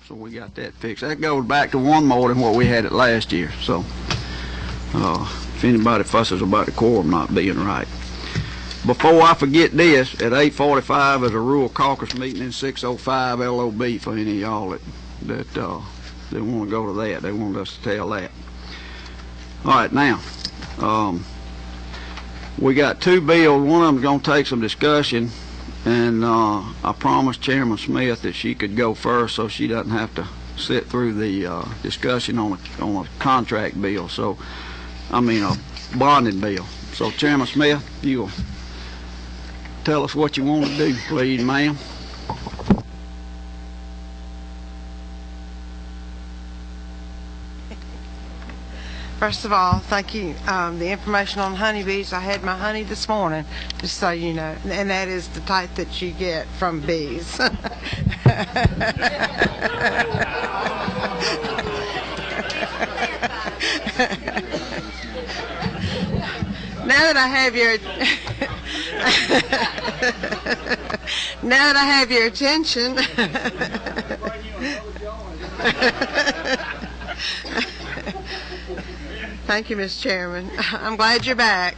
So we got that fixed. That goes back to one more than what we had it last year. So if anybody fusses about the quorum not being right. Before I forget this, at 8:45 is a rural caucus meeting in 605 LOB for any of y'all that they want to go to that. They want us to tell that. All right, now, we got two bills. One of them's going to take some discussion, and I promised Chairman Smith that she could go first so she doesn't have to sit through the discussion on a contract bill. So, I mean a bonding bill. So, Chairman Smith, you'll tell us what you want to do, please, ma'am. First of all, thank you. The information on honeybees, I had my honey this morning, just so you know, and that is the type that you get from bees. Now that I have your now that I have your attention, thank you, Mr. Chairman. I'm glad you're back.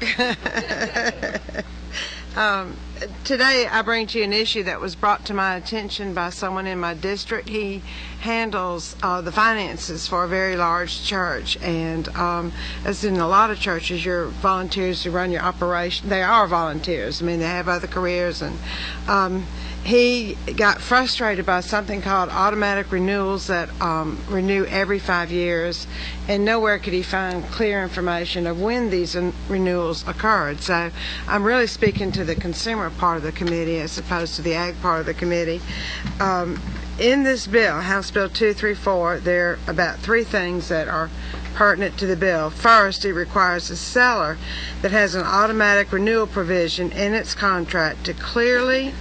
Today I bring to you an issue that was brought to my attention by someone in my district. He handles the finances for a very large church, and as in a lot of churches, your volunteers who run your operation, they are volunteers. I mean, they have other careers, and he got frustrated by something called automatic renewals that renew every 5 years, and nowhere could he find clear information of when these renewals occurred. So I'm really speaking to the consumer part of the committee as opposed to the ag part of the committee. In this bill, House Bill 234, there are about three things that are pertinent to the bill. First, it requires a seller that has an automatic renewal provision in its contract to clearly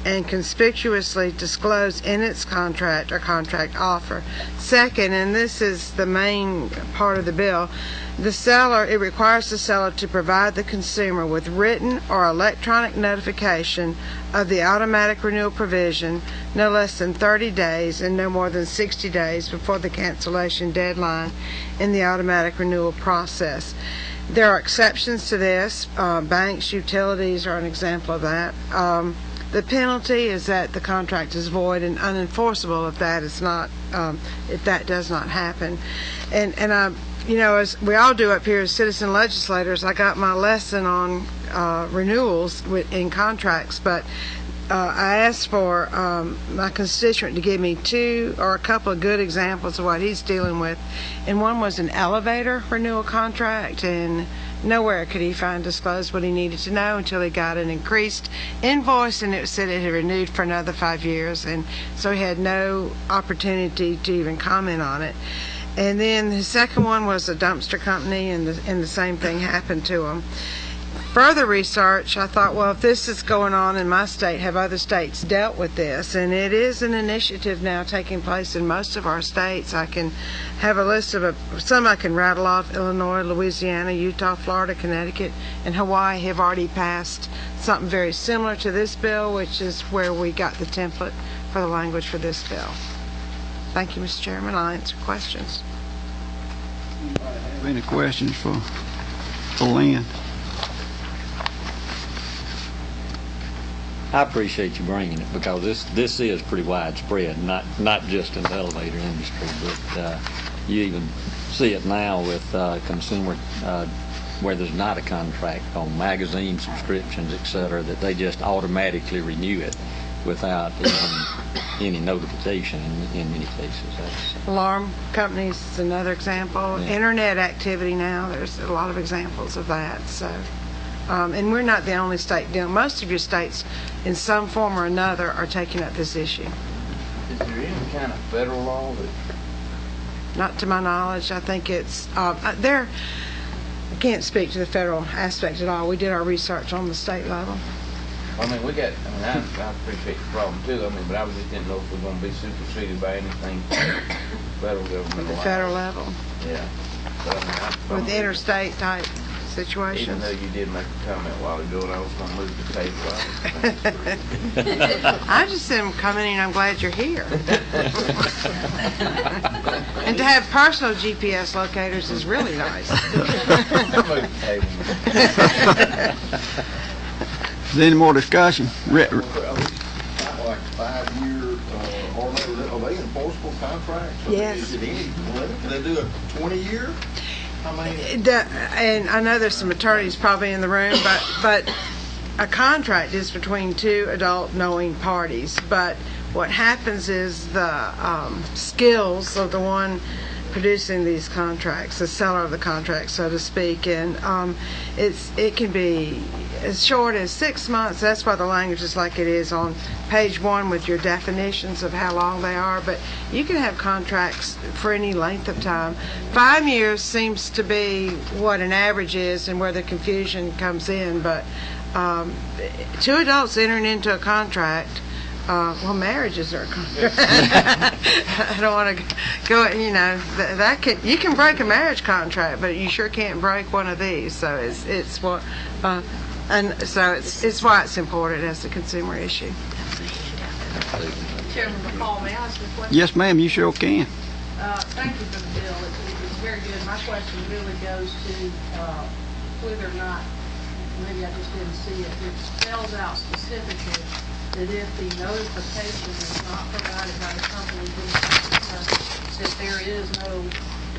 and conspicuously disclose in its contract or contract offer. Second, and this is the main part of the bill, it requires the seller to provide the consumer with written or electronic notification of the automatic renewal provision no less than 30 days and no more than 60 days before the cancellation deadline in the automatic renewal process. There are exceptions to this. Banks, utilities are an example of that. The penalty is that the contract is void and unenforceable if that is not, if that does not happen. And you know, as we all do up here as citizen legislators, I got my lesson on renewals in contracts, but I asked for my constituent to give me two or a couple of good examples of what he's dealing with, and one was an elevator renewal contract, and nowhere could he find disclosed what he needed to know until he got an increased invoice, and it said it had renewed for another 5 years, and so he had no opportunity to even comment on it. And then the second one was a dumpster company, and the same thing happened to him. Further research, I thought, well, if this is going on in my state, have other states dealt with this? And it is an initiative now taking place in most of our states. I can have a list of some I can rattle off. Illinois, Louisiana, Utah, Florida, Connecticut, and Hawaii have already passed something very similar to this bill, which is where we got the template for the language for this bill. Thank you, Mr. Chairman. I'll answer questions. Have any questions for Lynn? I appreciate you bringing it, because this is pretty widespread, not just in the elevator industry, but you even see it now with consumer where there's not a contract on magazine subscriptions, etc., that they just automatically renew it without any notification in many cases. Alarm companies is another example. Yeah. Internet activity now, there's a lot of examples of that. So, and we're not the only state doing. Most of your states, in some form or another, are taking up this issue. Is there any kind of federal law that? Not to my knowledge. I think it's there. I can't speak to the federal aspect at all. We did our research on the state level. I mean, I appreciate the problem too. I mean, but I just didn't know if we're going to be superseded by anything federal government. At the federal level. Yeah. But, I mean, with interstate type situations. Even though you did make a comment a while ago and I was going to move the table out. I just am commenting, I'm glad you're here. And to have personal GPS locators is really nice. Move the table. Is there any more discussion? Like 5-year, or are they enforceable contracts? Yes. Is it any limit? Can they do a 20-year? How many? And I know there's some attorneys probably in the room, but a contract is between two adult knowing parties. But what happens is the skills of the one producing these contracts, the seller of the contract, so to speak, and it can be as short as 6 months. That's why the language is like it is on page 1 with your definitions of how long they are. But you can have contracts for any length of time. 5 years seems to be what an average is and where the confusion comes in. But two adults entering into a contract, marriages are a contract. I don't want to go, you can break a marriage contract, but you sure can't break one of these. So it's what, and so it's why it's important as a consumer issue. Chairman McCall, may I ask a question? Yes, ma'am, you sure can. Thank you for the bill. It's very good. My question really goes to whether or not, maybe I just didn't see it, it spells out specifically that if the notification is not provided by the company, that there is no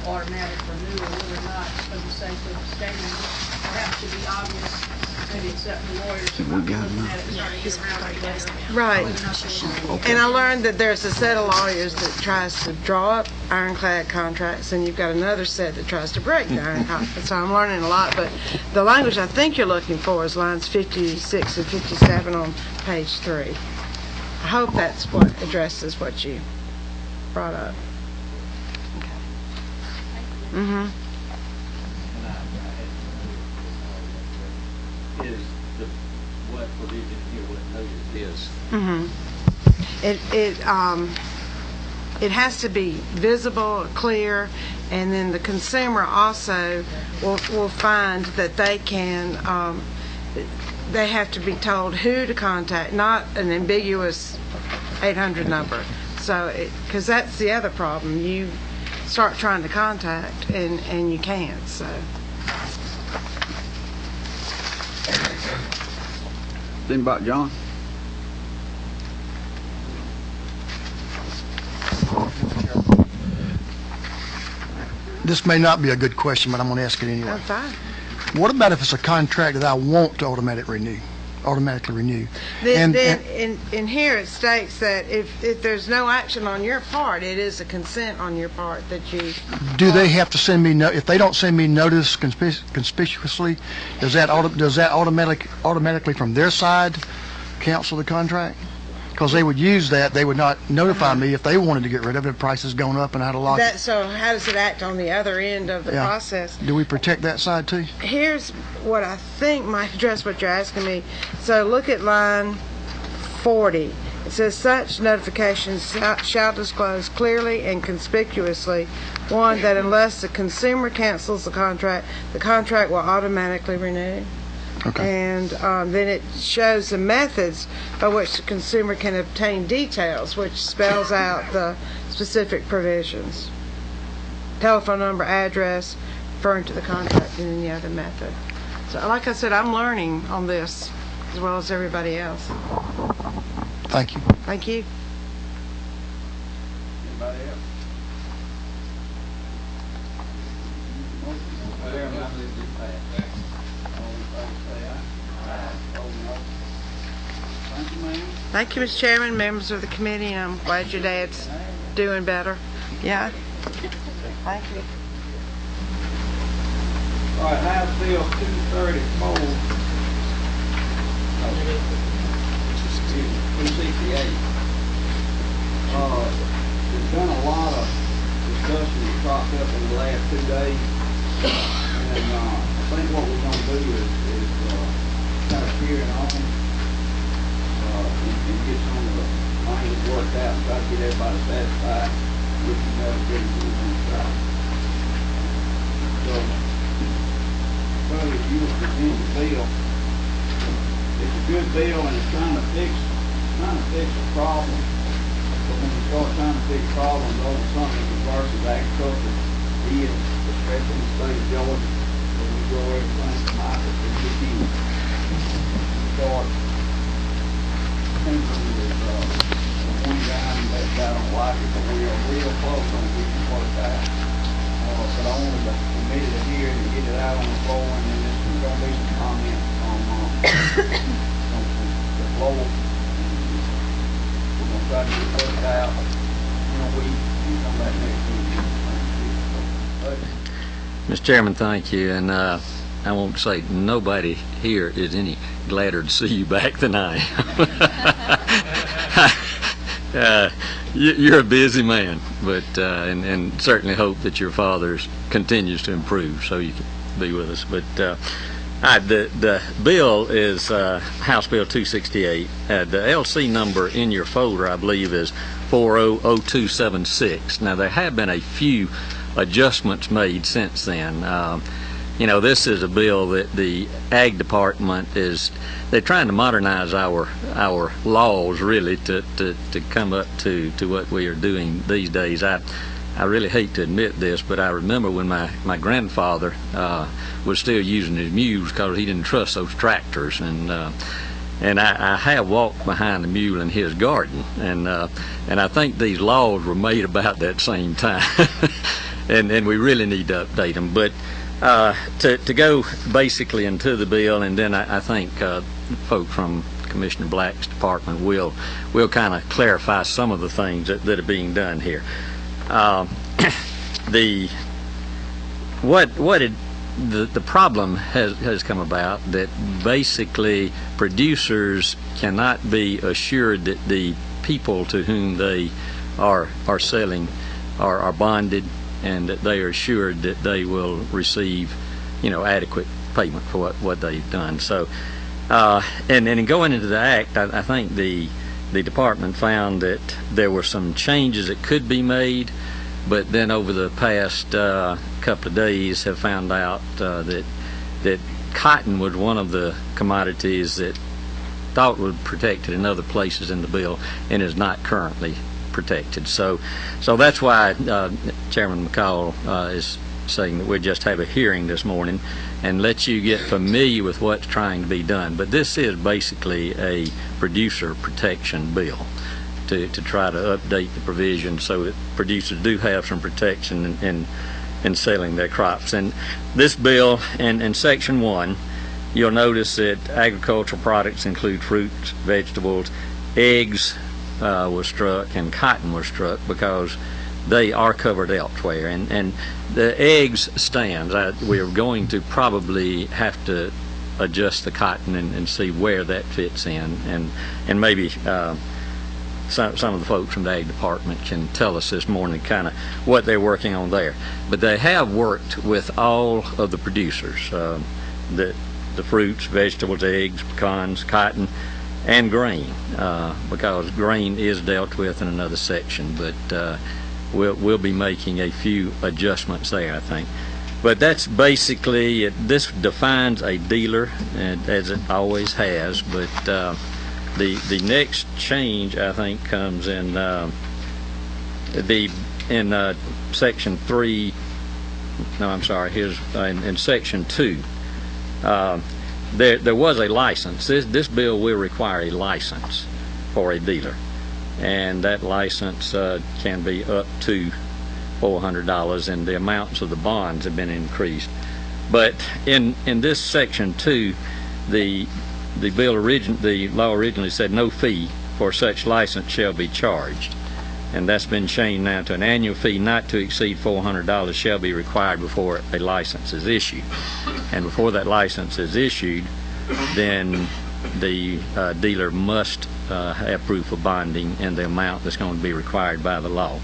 automatic renewal, whether or not, for the sake of stating, perhaps should be obvious, maybe except for lawyers who might be looking at it, trying to get around it later. Right. Whether or not they will. And I learned that there's a set of lawyers that tries to draw up ironclad contracts, and you've got another set that tries to break the ironclad. So I'm learning a lot, but the language I think you're looking for is lines 56 and 57 on page 3. I hope that's what addresses what you brought up. Mm-hmm. Is what provision here, what notice is? Mm-hmm. It has to be visible, clear, and then the consumer also will find that they can. They have to be told who to contact, not an ambiguous 800 number. So, because that's the other problem, you start trying to contact and you can't. So. Think about John. This may not be a good question, but I'm going to ask it anyway. I'm fine. What about if it's a contract that I want to automatically renew? Then in here it states that if there's no action on your part, it is a consent on your part that you. Do they have to send me if they don't send me notice conspicuously? Does that automatically from their side cancel the contract? Because they would use that, they would not notify me if they wanted to get rid of it. If price has gone up and I had to lock it. So how does it act on the other end of the process? Do we protect that side too? Here's what I think might address what you're asking me. So look at line 40. It says such notifications shall disclose clearly and conspicuously, one, that unless the consumer cancels the contract will automatically renew. Okay. And then it shows the methods by which the consumer can obtain details, which spells out the specific provisions. Telephone number, address, referring to the contract, and then the other method. So like I said, I'm learning on this as well as everybody else. Thank you. Thank you. Anybody else? Thank you, Mr. Chairman, members of the committee, and I'm glad your dad's doing better. Yeah. Thank you. All right, House Bill 234, 268. There's been a lot of discussion that cropped up in the last 2 days, and I think what we're going to do is kind of peer it on and get some of the language worked out and try to get everybody satisfied with the message we're going to try. So, brother, if you would present the bill, it's a good bill and it's trying to fix a problem. But when you start trying to fix problems over something versus agriculture, especially in the state of Georgia, where we grow everything from apples to zucchini, start thinking that one guy and that guy don't like it, but we are real close on getting it worked out. But I wanted to admit it here and get it out on the floor, and then there's going to be some comments on the floor. We're going to try to get it worked out in a week and come back next week. Mr. Chairman, thank you. And I won't say nobody here is any gladder to see you back than I am. You're a busy man, but and certainly hope that your father continues to improve so you can be with us. But the bill is House Bill 268. The LC number in your folder, I believe, is 400276. Now, there have been a few adjustments made since then. You know, this is a bill that the Ag Department they're trying to modernize our laws, really, to come up to what we are doing these days. I really hate to admit this, but I remember when my grandfather was still using his mules because he didn't trust those tractors, and I have walked behind the mule in his garden, and I think these laws were made about that same time, and we really need to update them. But to go basically into the bill, and then I think folks from Commissioner Black's department will kind of clarify some of the things that are being done here. The problem has come about that basically producers cannot be assured that the people to whom they are selling are bonded, and that they are assured that they will receive, adequate payment for what they've done. So, and in going into the act, I think the department found that there were some changes that could be made, but then over the past couple of days have found out that cotton was one of the commodities that thought was protected in other places in the bill and is not currently protected. So that's why Chairman McCall is saying that we'll just have a hearing this morning and let you get familiar with what's trying to be done. But this is basically a producer protection bill to try to update the provision so that producers do have some protection in selling their crops. And this bill, in Section 1, you'll notice that agricultural products include fruits, vegetables, eggs was struck, and cotton was struck because they are covered elsewhere. And the eggs stands. We are going to probably have to adjust the cotton and see where that fits in, and maybe some of the folks from the Ag Department can tell us this morning kind of what they're working on there. But they have worked with all of the producers, the fruits, vegetables, eggs, pecans, cotton, and grain, because grain is dealt with in another section. But we'll be making a few adjustments there, I think. But that's basically this defines a dealer, as it always has. But the next change, I think, comes in Section 3. No, I'm sorry. Here's in Section 2. There was a license. This bill will require a license for a dealer, and that license can be up to $400, and the amounts of the bonds have been increased. But in this Section 2, the law originally said no fee for such license shall be charged, and that's been changed now to an annual fee not to exceed $400 shall be required before a license is issued. And before that license is issued, then the dealer must have proof of bonding and the amount that's going to be required by the law.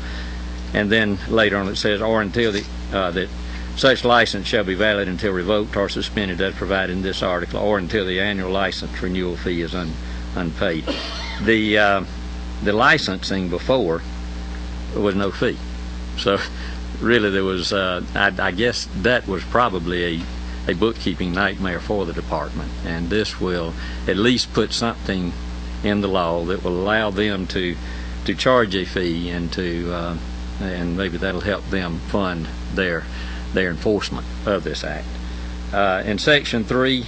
And then later on it says, or until that such license shall be valid until revoked or suspended as provided in this article, or until the annual license renewal fee is unpaid. The licensing before was no fee, so really there was I guess that was probably a bookkeeping nightmare for the department. And this will at least put something in the law that will allow them to charge a fee and and maybe that'll help them fund their enforcement of this act. In Section 3,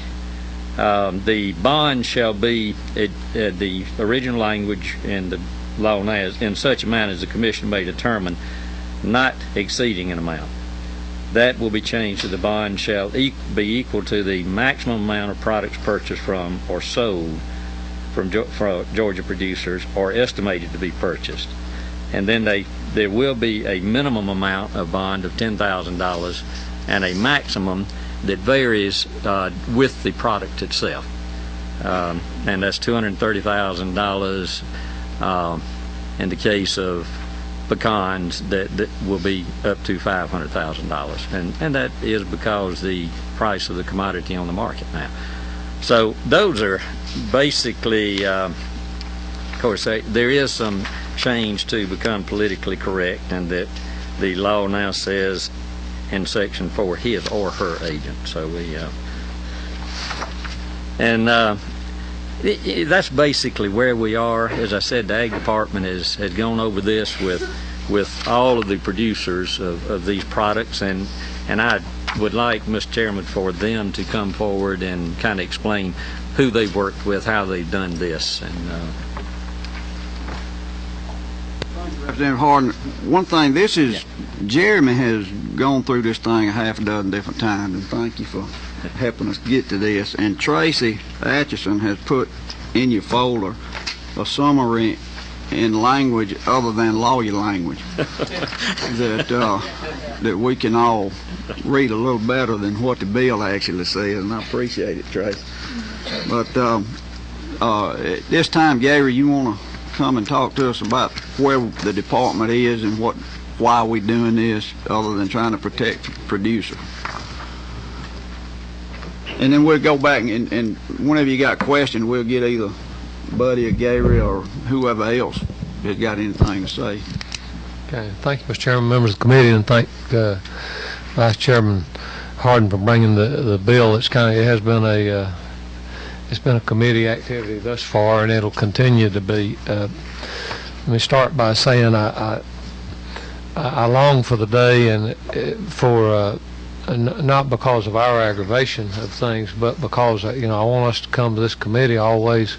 the bond shall be the original language in the law now is in such amount as the commission may determine, not exceeding an amount. That will be changed to the bond shall be equal to the maximum amount of products purchased from or sold from Georgia producers or estimated to be purchased. And then there will be a minimum amount of bond of $10,000 and a maximum that varies with the product itself. And that's $230,000 in the case of pecans that will be up to $500,000. And that is because the price of the commodity on the market now. So those are basically, of course, there is some change to become politically correct, and that the law now says in Section 4, his or her agent. So that's basically where we are. As I said, the Ag Department has gone over this with all of the producers of these products, and I would like, Mr. Chairman, for them to come forward and kind of explain who they've worked with, how they've done this. And Representative Harden, one thing, this is, Jeremy has gone through this thing a half a dozen different times, and thank you for helping us get to this. And Tracy Atchison has put in your folder a summary in language other than lawyer language that we can all read a little better than what the bill actually says, and I appreciate it, Tracy. But at this time, Gary, you want to come and talk to us about where the department is and why we're doing this other than trying to protect the producer? And then we'll go back and whenever you got questions, we'll get either Buddy or Gary or whoever else has got anything to say. Okay, thank you, Mr. Chairman, members of the committee, and thank Vice Chairman Harden for bringing the bill. It has been a committee activity thus far, and it'll continue to be. Let me start by saying I long for the day, and not because of our aggravation of things, but because I want us to come to this committee always.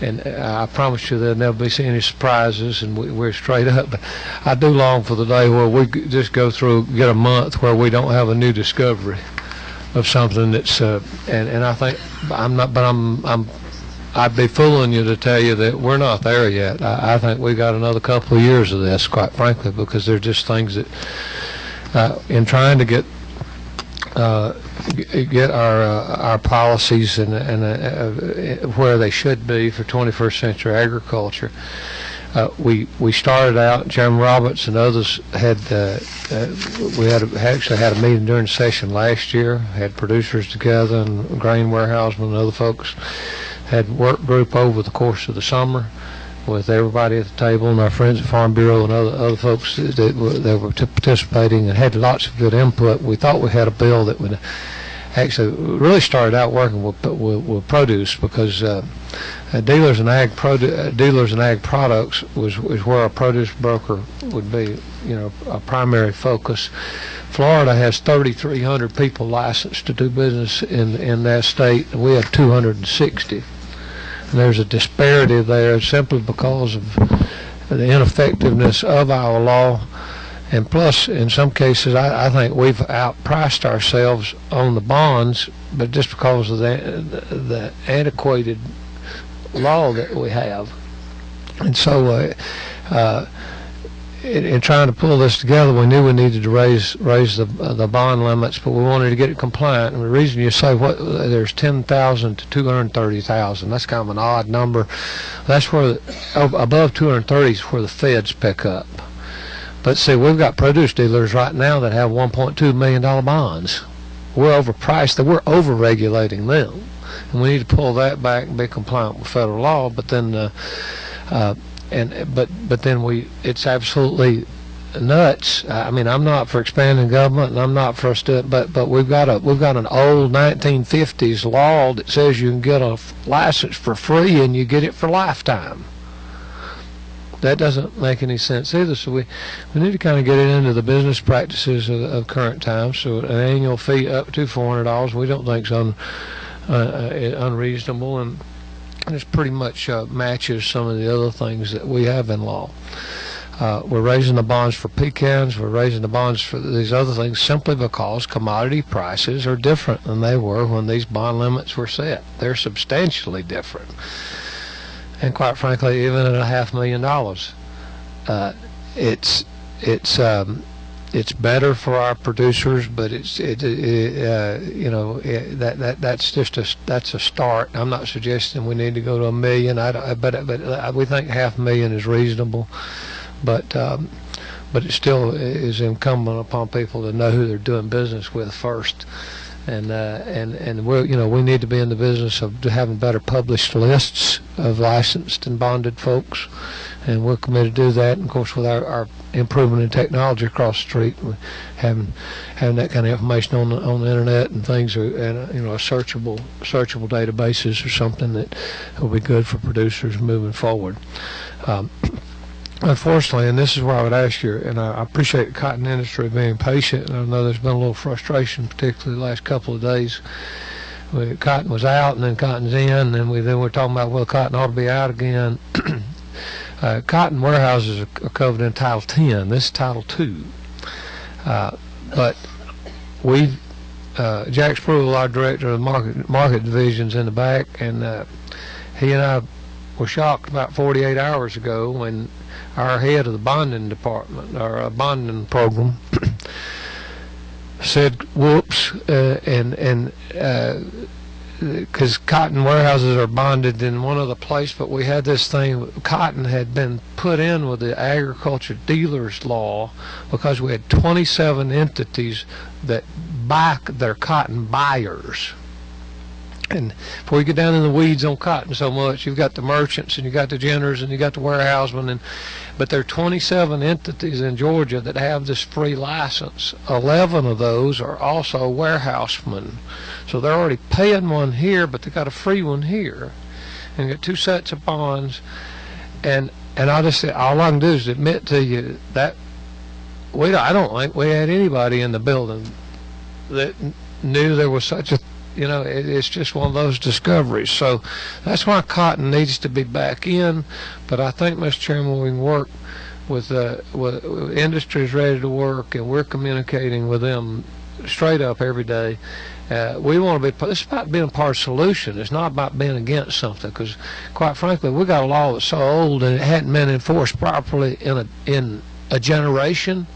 And I promise you there'll never be any surprises, and we're straight up. But I do long for the day where we just get a month where we don't have a new discovery of something that's and I think I'd be fooling you to tell you that we're not there yet. I think we got another couple of years of this, quite frankly, because they're just things that in trying to get our policies and where they should be for 21st century agriculture. We started out, Chairman Roberts and others we actually had a meeting during session last year, had producers together and grain warehousemen and other folks, had work group over the course of the summer with everybody at the table and our friends at Farm Bureau and other folks that were participating, and had lots of good input. We thought we had a bill that would actually really started out working with produce, because dealers and ag products was where a produce broker would be, a primary focus. Florida has 3,300 people licensed to do business in that state, and we have 260. And there's a disparity there simply because of the ineffectiveness of our law. And plus, in some cases, I think we've outpriced ourselves on the bonds, but just because of the antiquated law that we have. And so, in trying to pull this together, we knew we needed to raise the bond limits, but we wanted to get it compliant. And the reason you say there's 10,000 to 230,000, that's kind of an odd number. That's where above 230 is where the feds pick up. But see, we've got produce dealers right now that have $1.2 million bonds. We're overpriced. We're over-regulating them, and we need to pull that back and be compliant with federal law. But then, it's absolutely nuts. I mean, I'm not for expanding government, and I'm not for us to, but we've got an old 1950s law that says you can get a license for free and you get it for lifetime. That doesn't make any sense either. So we need to kind of get it into the business practices of current times. So an annual fee up to $400 we don't think is unreasonable, and it pretty much matches some of the other things that we have in law. We're raising the bonds for pecans. We're raising the bonds for these other things simply because commodity prices are different than they were when these bond limits were set. They're substantially different. And quite frankly, even at $500,000, it's better for our producers, but that's a start. I'm not suggesting we need to go to $1 million. But we think $500,000 is reasonable. But it still is incumbent upon people to know who they're doing business with first. And we need to be in the business of having better published lists of licensed and bonded folks, and we're committed to do that. And of course, with our improvement in technology across the street, having that kind of information on the internet and things, and a searchable databases or something that will be good for producers moving forward. Unfortunately, and this is where I would ask you, and I appreciate the cotton industry being patient, and I know there's been a little frustration, particularly the last couple of days. Cotton was out, and then cotton's in, and then we're talking about, well, cotton ought to be out again. Cotton warehouses are covered in Title 10. This is Title 2. But Jack Spruill, our director of the market division's in the back, and he and I were shocked about 48 hours ago when our head of the bonding department, our bonding program, said whoops, because cotton warehouses are bonded in one other place, but we had this thing, cotton had been put in with the agriculture dealers law because we had 27 entities that buy their cotton buyers. And before you get down in the weeds on cotton so much, you've got the merchants and you got the genders and you got the warehousemen, but there are 27 entities in Georgia that have this free license. 11 of those are also warehousemen, so they're already paying one here, but they got a free one here, and you got two sets of bonds. And I'll just say, all I can do is admit to you that I don't think we had anybody in the building that knew there was such a it's just one of those discoveries. So that's why cotton needs to be back in. But I think, Mr. Chairman, we can work with industry is ready to work, and we're communicating with them straight up every day. We want to be. It's about being part of the solution. It's not about being against something. Because, quite frankly, we got a law that's so old and it hadn't been enforced properly in a generation.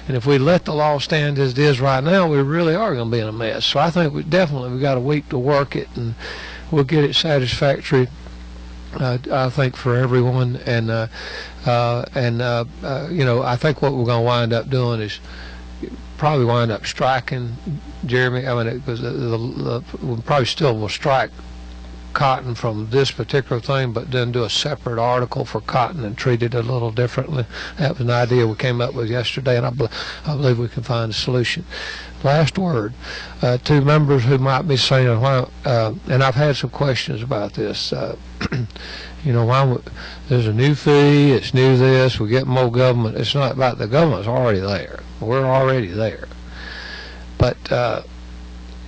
And if we let the law stand as it is right now, we really are going to be in a mess. So I think we've got a week to work it, and we'll get it satisfactory, I think, for everyone. And I think what we're going to wind up doing is probably wind up striking, Jeremy. I mean, because we probably still will strike cotton from this particular thing, but then do a separate article for cotton and treat it a little differently. That was an idea we came up with yesterday, and I believe we can find a solution. Last word to members who might be saying, and I've had some questions about this, why there's a new fee, it's new this, we get more government. It's not about the government's already there. We're already there. But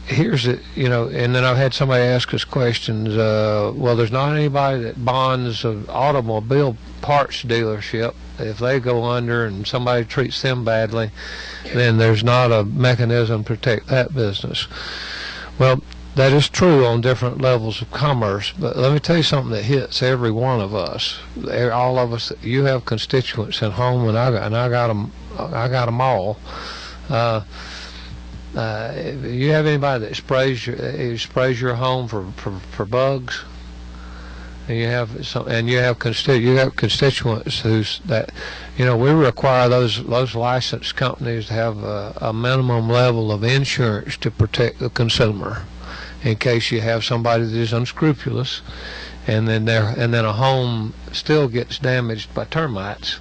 here's it, and then I've had somebody ask us questions. Well, there's not anybody that bonds an automobile parts dealership. If they go under and somebody treats them badly, then there's not a mechanism to protect that business. Well, that is true on different levels of commerce, but let me tell you something that hits every one of us. All of us. You have constituents at home, and I got them. I got them all. You have anybody that sprays your home for bugs? And you have constituents who's that, we require those licensed companies to have a minimum level of insurance to protect the consumer, in case you have somebody that is unscrupulous, and then a home still gets damaged by termites.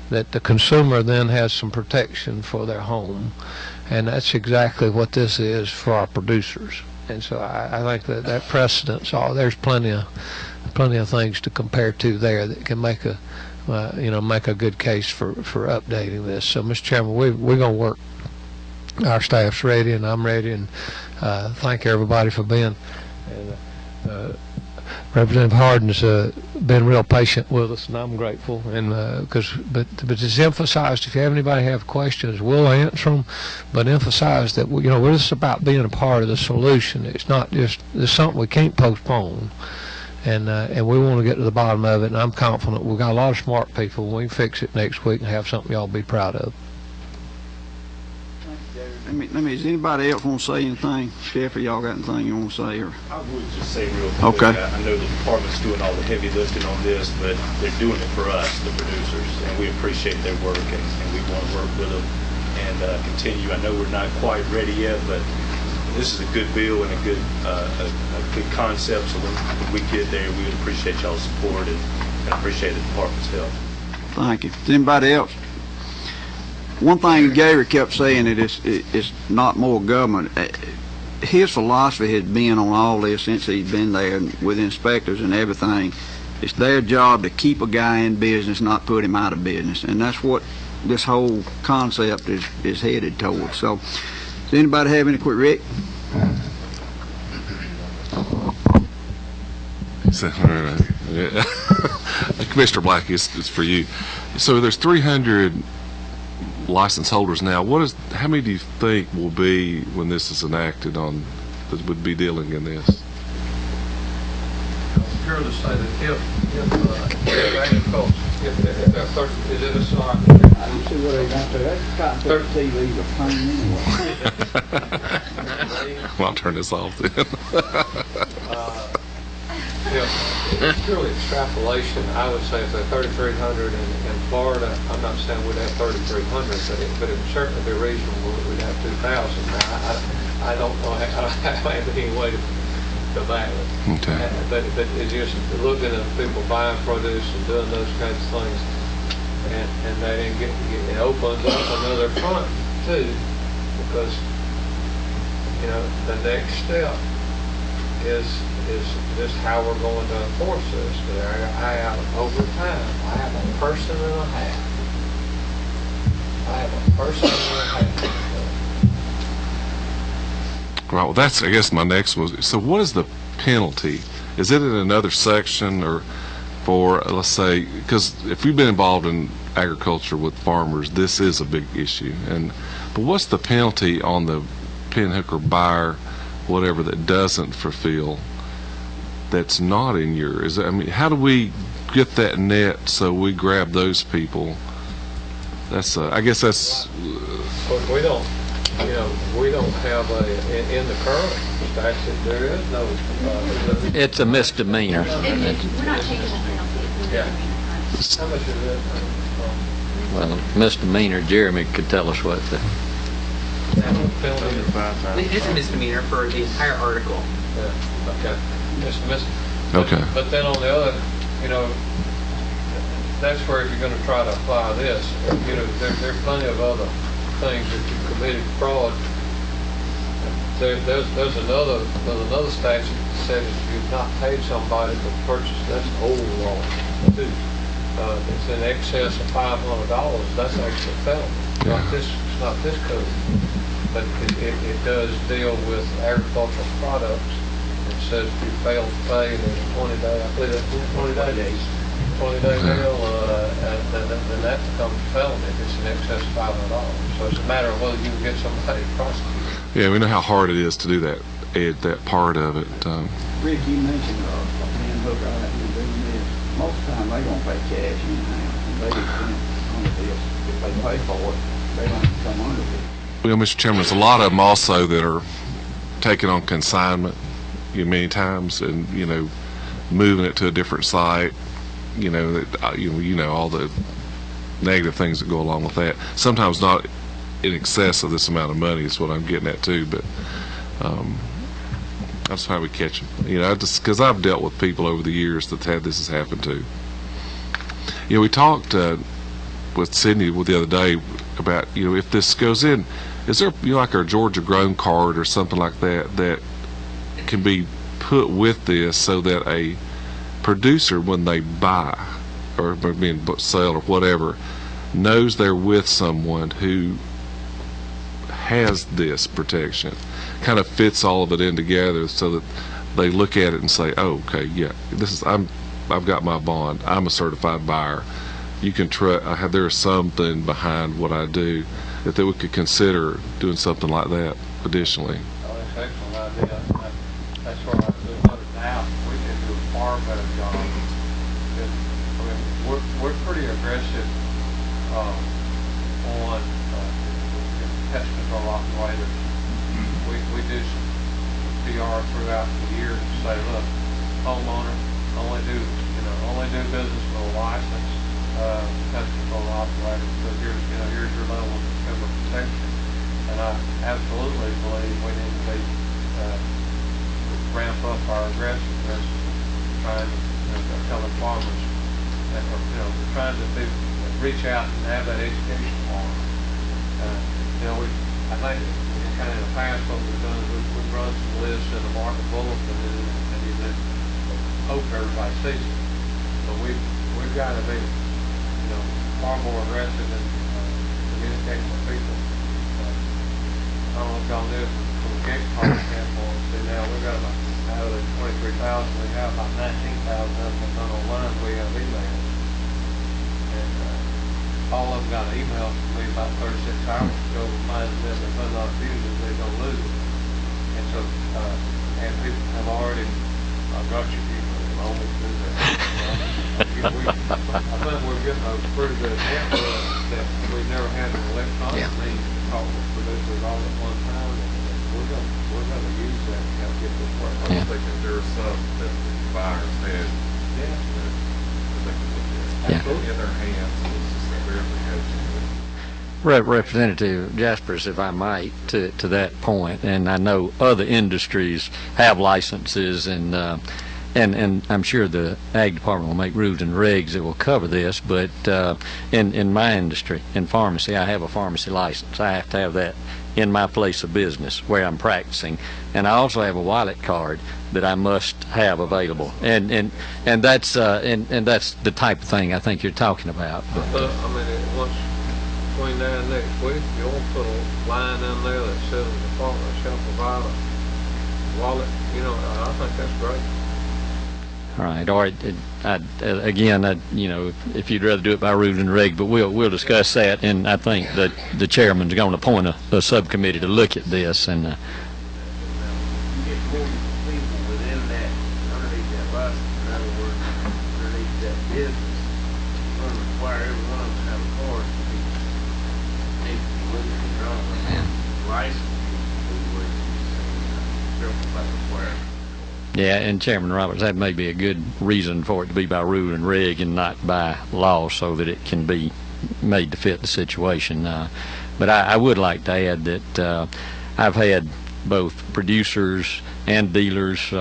that the consumer then has some protection for their home, and that's exactly what this is for our producers. And so I think that precedence, there's plenty of things to compare to there that can make a make a good case for updating this. So, Mr. Chairman, we're going to work. Our staff's ready, and I'm ready, and thank everybody for being. And Representative Hardin's been real patient with us, and I'm grateful. And but it's emphasized, if you have anybody have questions, we'll answer them. But emphasize that we're just about being a part of the solution. It's not just something we can't postpone. And we want to get to the bottom of it, and I'm confident we've got a lot of smart people. We can fix it next week and have something y'all be proud of. Let me, does anybody else want to say anything? Jeffrey, y'all got anything you want to say? Or? I would just say real quick, okay. I know the department's doing all the heavy lifting on this, but they're doing it for us, the producers, and we appreciate their work, and we want to work with them and continue. I know we're not quite ready yet, but this is a good bill and a good concept, so when we get there, we would appreciate y'all's support and appreciate the department's help. Thank you. Does anybody else? One thing Gary kept saying, it's not more government. His philosophy has been on all this since he's been there, and with inspectors and everything. It's their job to keep a guy in business, not put him out of business, and that's what this whole concept is headed towards. So, does anybody have any quick, Rick? So, Commissioner Black, is for you. So there's 300 license holders now. How many do you think will be when this is enacted that would be dealing in this? I'm sure to say that if agriculture, if they're thirsty, is it a slot? I don't see what they want to. That's cotton picker TVs are plain anyway. Well, I'll turn this off then. It's purely extrapolation. I would say if they're 3,300 in Florida, I'm not saying we'd have 3,300, but it would certainly be reasonable that we'd have 2,000. I don't know. I don't have any way to back it. Okay. But it's just looking at people buying produce and doing those kinds of things, and they didn't it opens up another front too, because the next step is just how we're going to enforce this. Over time, I have a person and a half. Right. Well, that's, I guess, my next one. So what is the penalty? Is it in another section or for, let's say, because if you've been involved in agriculture with farmers, this is a big issue. But what's the penalty on the pinhooker buyer, whatever, that doesn't fulfill? That's not in how do we get that net so we grab those people? That's I guess that's. We don't have in the current statute. There is no. It's a misdemeanor. We're not changing the penalty. Yeah. How much is it? Well, misdemeanor. Jeremy could tell us what the. It's a misdemeanor for the entire article. Yeah. Okay. Okay. But then on the other, that's where if you're going to try to apply this, there are plenty of other things that you committed fraud. There's another statute that says if you've not paid somebody to purchase, that's old law too. It's in excess of $500. That's actually a felony. It's not this code, but it does deal with agricultural products. It says if you fail to pay, there's 20-day, I believe that's 20 days. 20-day deal, then that becomes a felony if it's in excess of $500. So it's a matter of whether you can get somebody prosecuted. Yeah, we know how hard it is to do that part of it. Rick, you mentioned a pinhooker out here doing this. Most of the time they don't pay cash anyhow, and they get under this. If they pay for it, they don't come under this. Well, Mr. Chairman, there's a lot of them also that are taking on consignment many times and moving it to a different site, all the negative things that go along with that. Sometimes not in excess of this amount of money is what I'm getting at too, but that's how we catch them. Because I've dealt with people over the years that this has happened to. We talked with Sydney the other day about, if this goes in, is there, like our Georgia Grown card or something like that can be put with this so that a producer, when they buy or being sell or whatever, knows they're with someone who has this protection, kind of fits all of it in together, so that they look at it and say, "Oh, okay, yeah, I've got my bond. I'm a certified buyer. You can trust. There's something behind what I do." That we could consider doing something like that additionally. Oh, that's an excellent idea. That's what I was about it now. We can do a far better job. We're pretty aggressive on pest control operators. We do some PR throughout the year to say, look, homeowner, only do business with a licensed pest control operator, because here's your level of consumer protection. And I absolutely believe we need to ramp up our aggressiveness, trying to telling farmers that we're trying to reach out and have that education for them. I think kind of in the past what we've done is we've run some lists in the market bulletin and you then hope everybody sees it. But we've got to be far more aggressive in communicating with people. I don't know if y'all knew from a gig department standpoint. See, now we've got about, out of the 23,000, we have about 19,000 of them done online. We have emails. And all of them got an email from me about 36 hours ago reminding them if they're not using it, they're going to lose it. And so, and people have already got your people as long as do that. I think we're getting a pretty good example that we've never had an electronic means to talk with producers all at one time. And we're going to use that to help get this work. Yeah. I was thinking there were some that the buyers had that they could look at in their hands. It's just that rarely had to. Representative Jaspers, if I might, to that point, and I know other industries have licenses, and I'm sure the Ag Department will make rules and regs that will cover this, but in my industry, in pharmacy, I have a pharmacy license. I have to have that in my place of business where I'm practicing, and I also have a wallet card that I must have available, and that's the type of thing I think you're talking about. Once between now and next week, you want to put a line in there that says the department shall provide a wallet. I think that's great. All right. Or again, if you'd rather do it by rule and reg, but we'll discuss that, and I think that the chairman's going to appoint a subcommittee to look at this. And you get more people within that, underneath that license. In other words, underneath that business, you're going to require every one of them to have a card to be able to look at the license. Yeah, and Chairman Roberts, that may be a good reason for it to be by rule and reg and not by law, so that it can be made to fit the situation. But I would like to add that I've had both producers and dealers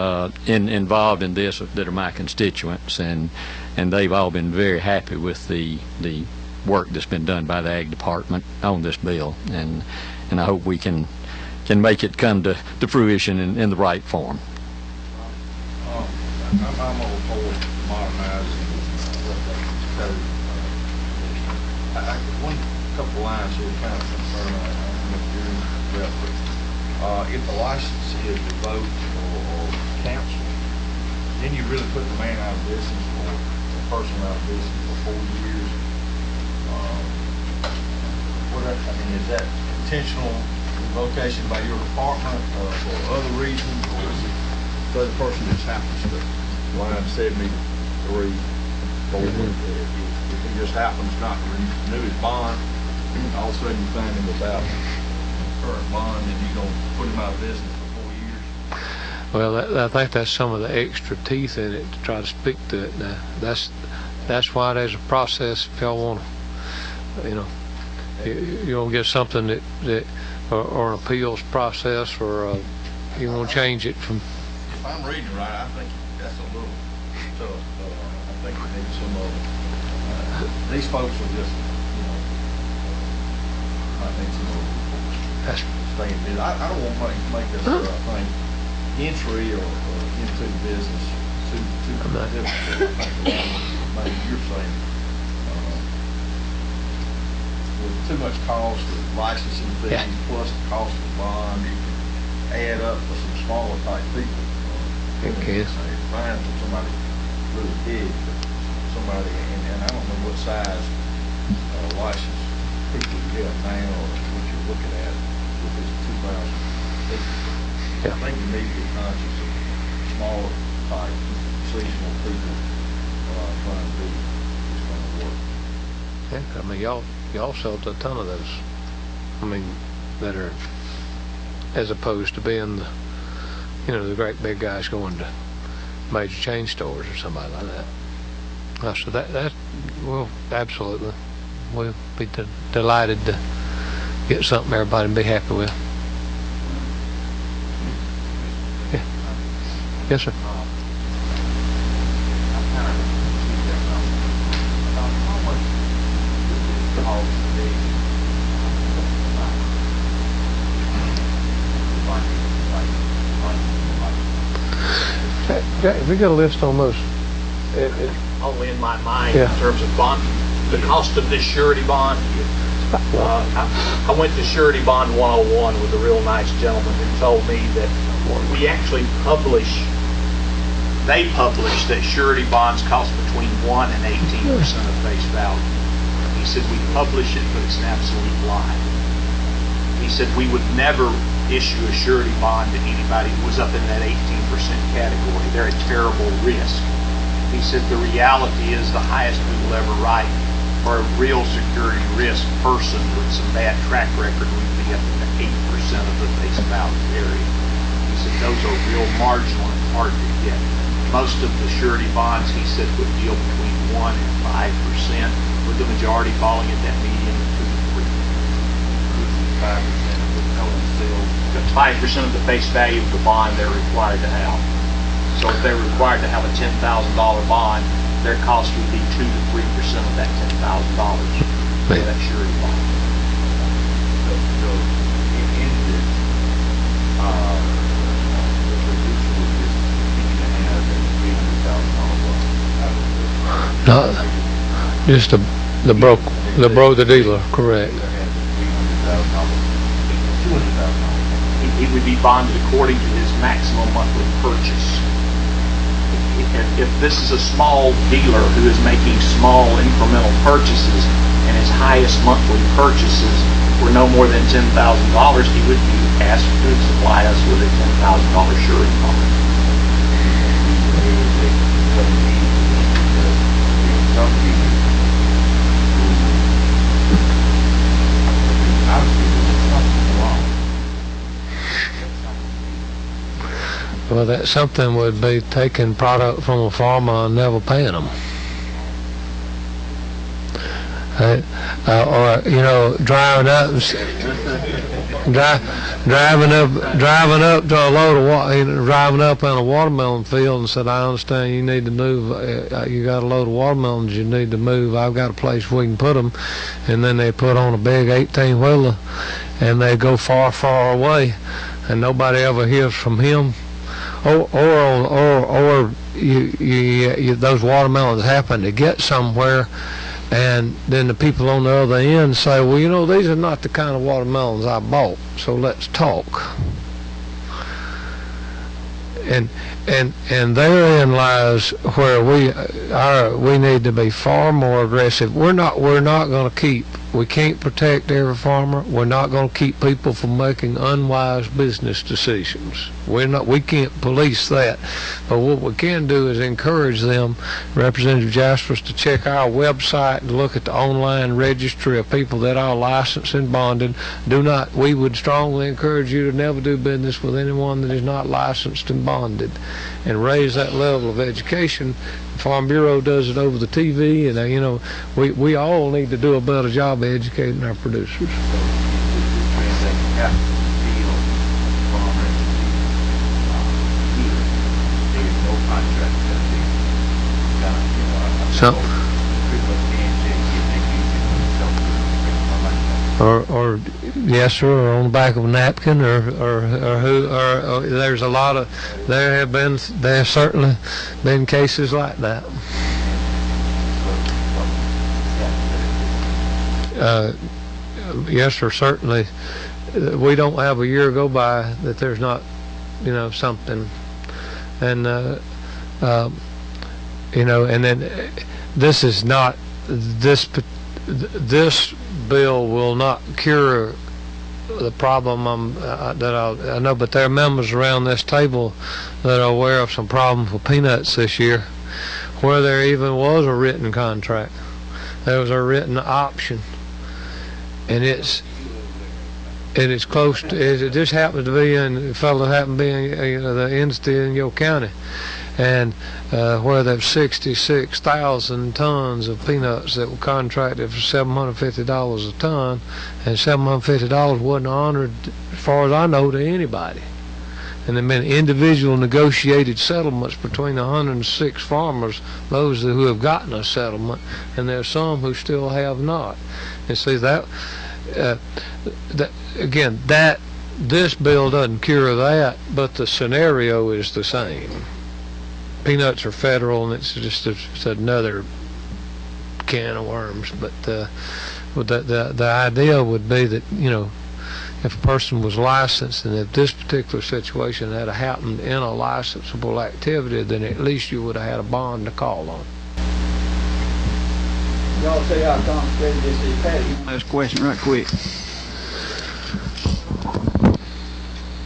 involved in this that are my constituents, and they've all been very happy with the work that's been done by the Ag Department on this bill, and I hope we can make it come to fruition in the right form. I'm all for modernizing what they code. One couple lines here kind of concern if the license is revoked or canceled, then you really put the man out of business or the person out of business for 4 years. Is that intentional revocation by your department for other reasons, or is it the other person just happens to line 73 forward? If he just happens not to renew his bond, all of a sudden you find him without current bond, and you're going to put him out of business for 4 years? Well, I think that's some of the extra teeth in it to try to speak to it. Now, that's why there's a process. If y'all want to, you want to get something that or an appeals process, or you want to change it from. If I'm reading right, I think that's a little tough. I think we need some of these folks are just think some of the stay in business. I don't want to make this thing entry or into the business too difficult. I think maybe you're saying with too much cost of licensing fees plus the cost of the bond, you can add up for some smaller type people. Okay. Fine for somebody really big, but somebody, and I don't know what size license people you have now or what you're looking at with this 2,000 people. I think you need to be conscious of smaller type seasonal people trying to do this kind of work. Yeah, I mean, y'all sold a ton of those. I mean, that are, as opposed to being the, the great big guys going to major chain stores or somebody like that. So that well, absolutely, we'll be delighted to get something everybody can be happy with. Yeah. Yes, sir. Jack, we got a list on those. Only in my mind Yeah. in terms of bond, the cost of this surety bond. I went to Surety Bond 101 with a real nice gentleman who told me that we actually they publish that surety bonds cost between 1 and 18% of face value. He said we publish it, but it's an absolute lie. He said we would never issue a surety bond to anybody who was up in that 18% category. They're a terrible risk. He said the reality is the highest we will ever write for a real security risk person with some bad track record would be up to 8% of the face value area. He said those are real marginal and hard to get. Most of the surety bonds, he said, would deal between 1 and 5%, with the majority falling at that median of 2 to 3. 5% of the total sales. 5% of the face value of the bond they're required to have. So if they're required to have a $10,000 bond, their cost would be 2 to 3% of that $10,000 for that surety bond. So in this, the producer would just continue to have a $300,000 bond. No, just the dealer, correct. He would be bonded according to his maximum monthly purchase. If this is a small dealer who is making small incremental purchases and his highest monthly purchases were no more than $10,000, he would be asked to supply us with a $10,000 surety bond. Some people obviously there's something wrong. Well, that something would be taking product from a farmer and never paying them. Or driving up to a load of water, driving up on a watermelon field and said, "I understand you need to move. You got a load of watermelons you need to move. I've got a place we can put them." And then they put on a big 18-wheeler, and they go far, far away, and nobody ever hears from him. Or those watermelons happen to get somewhere, and then the people on the other end say, "Well, these are not the kind of watermelons I bought, so let's talk." And therein lies where we need to be far more aggressive. We're not going to we can't protect every farmer. We're not going to keep people from making unwise business decisions. We can't police that. But what we can do is encourage them, Representative Jaspers, to check our website and look at the online registry of people that are licensed and bonded. We would strongly encourage you to never do business with anyone that is not licensed and bonded, and raise that level of education. Farm Bureau does it over the TV, and we all need to do a better job of educating our producers. or yes sir, or on the back of a napkin, or there's a lot of, there have certainly been cases like that. Yes sir, certainly. We don't have a year go by that there's not, something, and and then this is not, this bill will not cure the problem that I know, but there are members around this table that are aware of some problems with peanuts this year, where there even was a written contract. There was a written option, and it's close to, it just happens to be in, fellow happened to be in the entity in your county, and where there's 66,000 tons of peanuts that were contracted for $750 a ton, and $750 wasn't honored, as far as I know, to anybody. And there have been individual negotiated settlements between 106 farmers, those who have gotten a settlement, and there are some who still have not. And see again, this bill doesn't cure that, but the scenario is the same. Peanuts are federal, and it's just it's another can of worms. But the idea would be that, if a person was licensed, and if this particular situation had happened in a licensable activity, then at least you would have had a bond to call on. Y'all see how complicated this is, Patty? Last question right quick.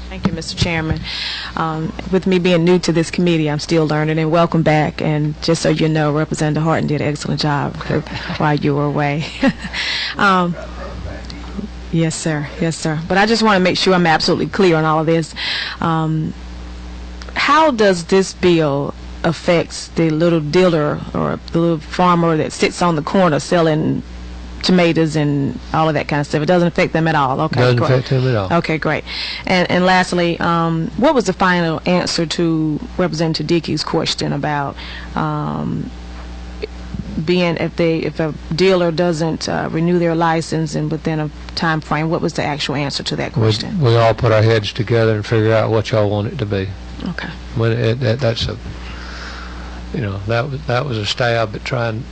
Thank you, Mr. Chairman. With me being new to this committee, I'm still learning, and welcome back. And just so you know, Representative Horton did an excellent job while you were away. Yes, sir. Yes, sir. But I just want to make sure I'm absolutely clear on all of this. How does this bill affect the little dealer or the little farmer that sits on the corner selling tomatoes and all of that kind of stuff? It doesn't affect them at all. Okay, doesn't great. affect them at all. Okay, great. And lastly, what was the final answer to Representative Dickey's question about being, if a dealer doesn't renew their license and within a time frame? What was the actual answer to that question? We all put our heads together and figure out what y'all want it to be. Okay. When that's a, that was a stab at trying.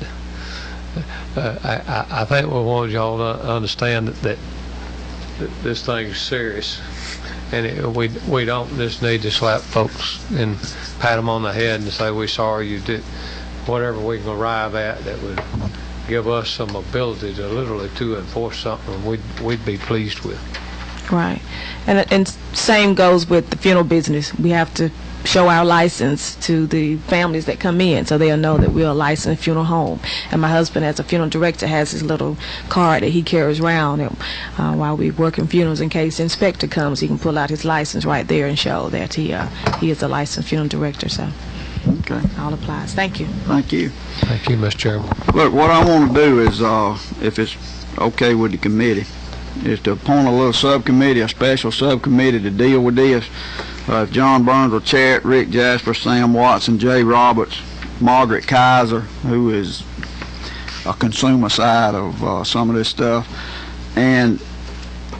I think we want y'all to understand that this thing's serious, and we don't just need to slap folks and pat them on the head and say we're sorry you did. Whatever we can arrive at that would give us some ability to literally to enforce something we'd be pleased with. Right. And same goes with the funeral business. We have to show our license to the families that come in so they'll know that we're a licensed funeral home. And my husband, as a funeral director, has his little card that he carries around while we work in funerals. In case the inspector comes, he can pull out his license right there and show that he is a licensed funeral director. So okay, all applies. Thank you. Thank you. Thank you, Mr. Chairman. Look, what I want to do is, if it's okay with the committee, is to appoint a little subcommittee, a special subcommittee to deal with this. If John Burns will chair it, Rick Jasper, Sam Watson, Jay Roberts, Margaret Kaiser, who is a consumer side of some of this stuff, and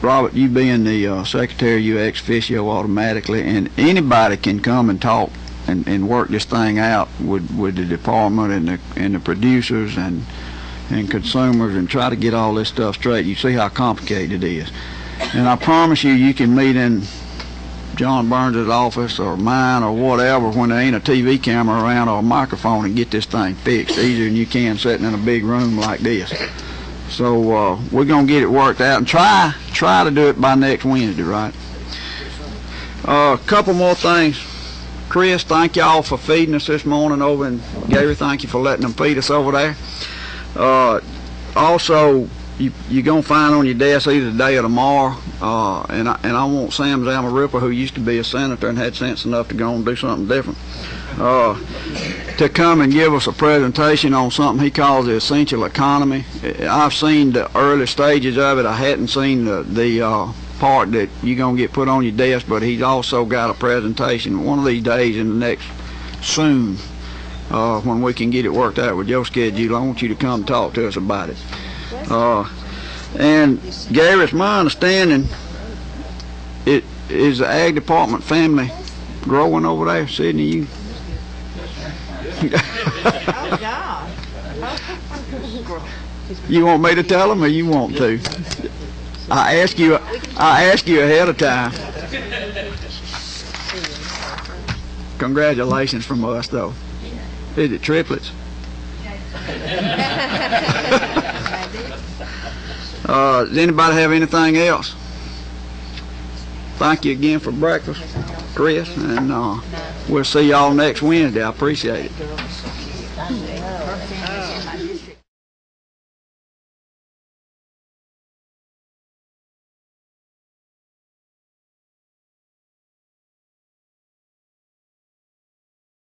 Robert, you being the secretary, you ex officio automatically, and anybody can come and talk and work this thing out with the department and the producers and consumers and try to get all this stuff straight. You see how complicated it is. And I promise you can meet in John Burns' office or mine or whatever when there ain't a TV camera around or a microphone and get this thing fixed easier than you can sitting in a big room like this. So we're going to get it worked out and try to do it by next Wednesday, right? A couple more things. Chris, thank y'all for feeding us this morning over in Gary. Thank you for letting them feed us over there. Also, you're going to find on your desk either today or tomorrow, and I want Sam Zamarripa, who used to be a senator and had sense enough to go and do something different, to come and give us a presentation on something he calls the essential economy. I've seen the early stages of it. I hadn't seen the part that you're going to get put on your desk, but he's also got a presentation one of these days in the next soon, when we can get it worked out with your schedule. I want you to come talk to us about it. And Gary, it's my understanding, is the ag department family growing over there, Sidney? You? Oh, God. You want me to tell them, or you want to? I ask you ahead of time. Congratulations from us, though. Is it triplets? Does anybody have anything else? Thank you again for breakfast, Chris, and we'll see y'all next Wednesday. I appreciate it.